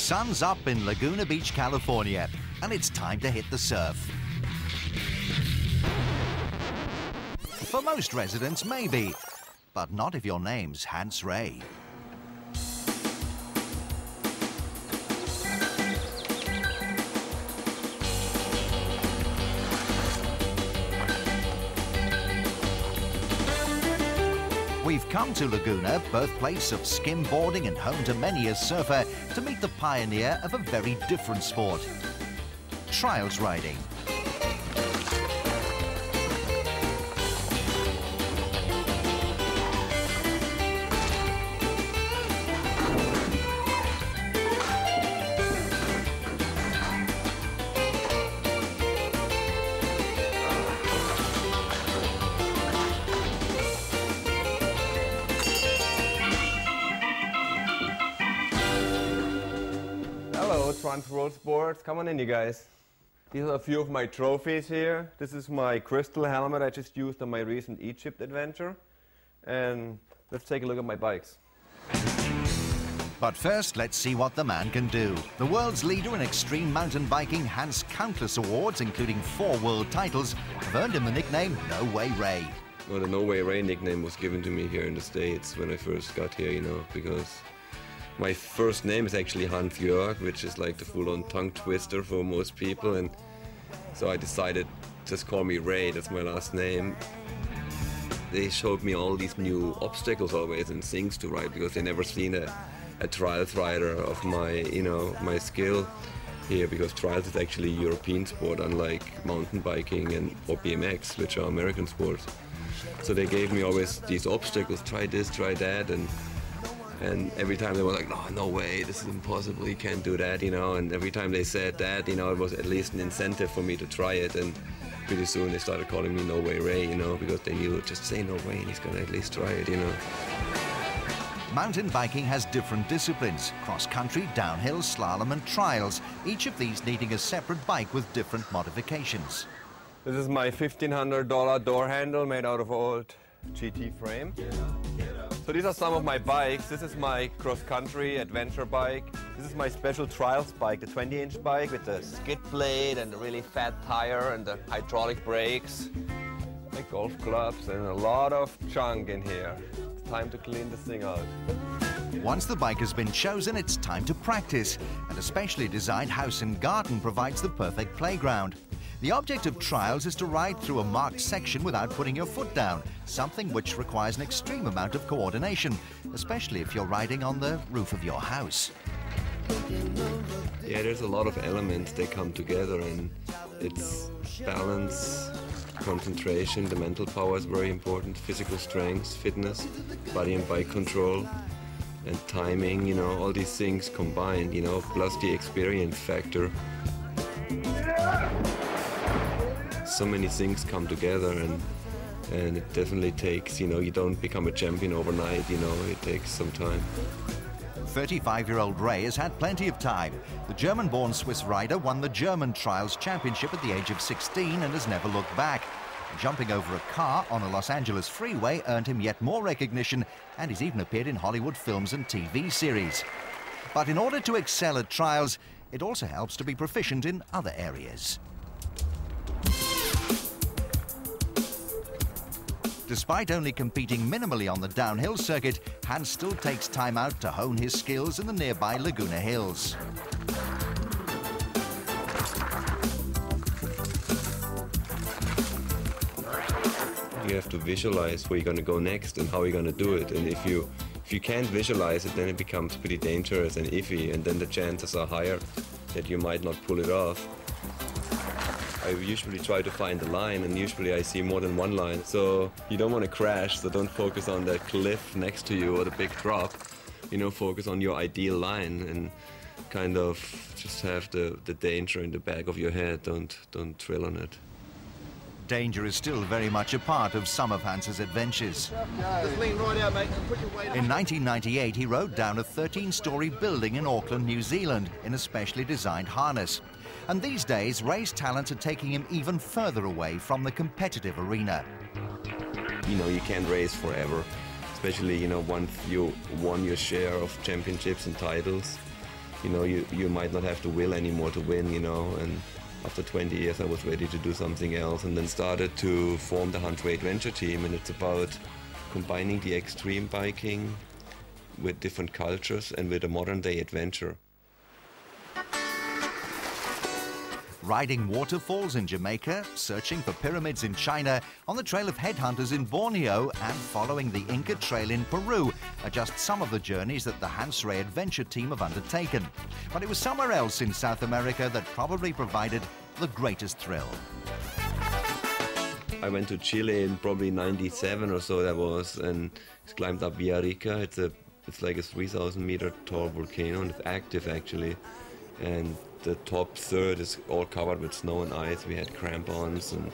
sun's up in Laguna Beach, California, and it's time to hit the surf. For most residents, maybe, but not if your name's Hans Ray. We've come to Laguna, birthplace of skimboarding and home to many a surfer, to meet the pioneer of a very different sport: trials riding. Road Sports, come on in, you guys. These are a few of my trophies here. This is my crystal helmet I just used on my recent Egypt adventure. And let's take a look at my bikes. But first, let's see what the man can do. The world's leader in extreme mountain biking has countless awards, including 4 world titles, have earned him the nickname No Way Ray. Well, the No Way Ray nickname was given to me here in the States when I first got here, you know, because my first name is actually Hans Jörg, which is like the full-on tongue twister for most people, and so I decided just call me Ray, that's my last name. They showed me all these new obstacles always and things to ride because they never seen a trials rider of my, you know, my skill here, because trials is actually a European sport, unlike mountain biking or BMX, which are American sports. So they gave me always these obstacles, try this, try that, and every time they were like, no way, this is impossible, you can't do that, you know, and every time they said that, you know, it was at least an incentive for me to try it, and pretty soon they started calling me No Way Ray, you know, because they knew, just say no way and he's gonna at least try it, you know. Mountain biking has different disciplines: cross-country, downhill, slalom and trials, each of these needing a separate bike with different modifications. This is my $1,500 door handle made out of old GT frame. So these are some of my bikes. This is my cross-country adventure bike. This is my special trials bike, the 20-inch bike with the skid plate and the really fat tire and the hydraulic brakes. My golf clubs and a lot of junk in here. It's time to clean this thing out. Once the bike has been chosen, it's time to practice, and a specially designed house and garden provides the perfect playground. The object of trials is to ride through a marked section without putting your foot down, something which requires an extreme amount of coordination, especially if you're riding on the roof of your house. Yeah, there's a lot of elements that come together, and it's balance, concentration, the mental power is very important, physical strength, fitness, body and bike control, and timing, you know, all these things combined, you know, plus the experience factor. So many things come together, and it definitely takes, you know, you don't become a champion overnight, you know, it takes some time. 35-year-old Ray has had plenty of time. The German-born Swiss rider won the German Trials Championship at the age of 16 and has never looked back. Jumping over a car on a Los Angeles freeway earned him yet more recognition, and he's even appeared in Hollywood films and TV series. But in order to excel at trials, it also helps to be proficient in other areas. Despite only competing minimally on the downhill circuit, Hans still takes time out to hone his skills in the nearby Laguna Hills. You have to visualize where you're going to go next and how you're going to do it, and if you can't visualize it, then it becomes pretty dangerous and iffy, and then the chances are higher that you might not pull it off. I usually try to find a line, and usually I see more than one line. So you don't want to crash, so don't focus on the cliff next to you or the big drop. You know, focus on your ideal line and kind of just have the danger in the back of your head. Don't drill on it. Danger is still very much a part of some of Hans's adventures. Just lean right out, mate, and put your weight In 1998, he rode down a 13-story building in Auckland, New Zealand, in a specially designed harness. And these days, Ray's talents are taking him even further away from the competitive arena. You know, you can't race forever, especially, you know, once you won your share of championships and titles. you know, you might not have the will anymore to win, you know. And after 20 years, I was ready to do something else, and then started to form the Hunt Ray Adventure team. And it's about combining the extreme biking with different cultures and with a modern-day adventure. Riding waterfalls in Jamaica, searching for pyramids in China, on the trail of headhunters in Borneo, and following the Inca Trail in Peru are just some of the journeys that the Hans Ray Adventure team have undertaken. But it was somewhere else in South America that probably provided the greatest thrill. I went to Chile in probably '97 or so that was, and climbed up Villarrica. It's like a 3,000 meter tall volcano, and it's active actually. And the top third is all covered with snow and ice. We had crampons and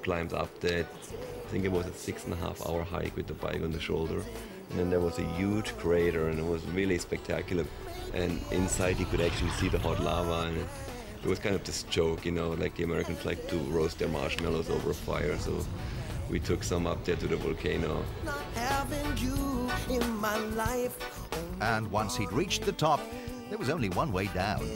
climbed up that. I think it was a 6.5 hour hike with the bike on the shoulder. And then there was a huge crater, and it was really spectacular. And inside you could actually see the hot lava, and it was kind of this joke, you know, like the Americans like to roast their marshmallows over a fire. So we took some up there to the volcano. And once he'd reached the top, there was only one way down.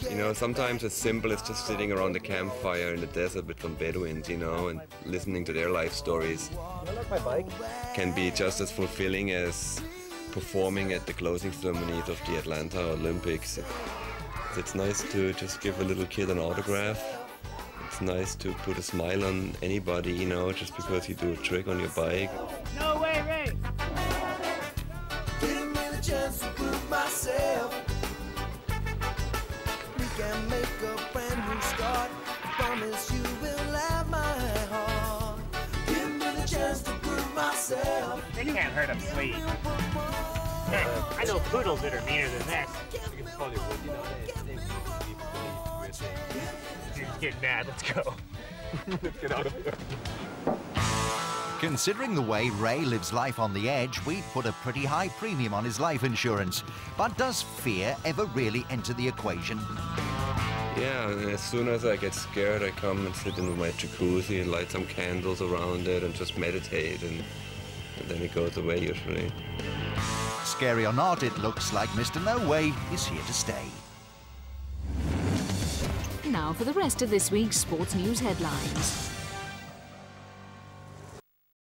You know, sometimes as simple as just sitting around the campfire in the desert with some Bedouins, you know, and listening to their life stories can be just as fulfilling as performing at the closing ceremonies of the Atlanta Olympics. It's nice to just give a little kid an autograph. It's nice to put a smile on anybody, you know, just because you do a trick on your bike. No way, Ray! Give me the chance to prove myself. We can make a brand new start. I promise you will have my heart. Give me the chance to prove myself. They can't hurt him, please. Heck, I know poodles that are meaner than this. Dude's getting mad. Let's go. Let's get out of here. Considering the way Ray lives life on the edge, we'd put a pretty high premium on his life insurance. But does fear ever really enter the equation? Yeah, and as soon as I get scared, I come and sit in my jacuzzi and light some candles around it and just meditate, and then it goes away usually. Scary or not, it looks like Mr. No Way is here to stay. Now for the rest of this week's sports news headlines.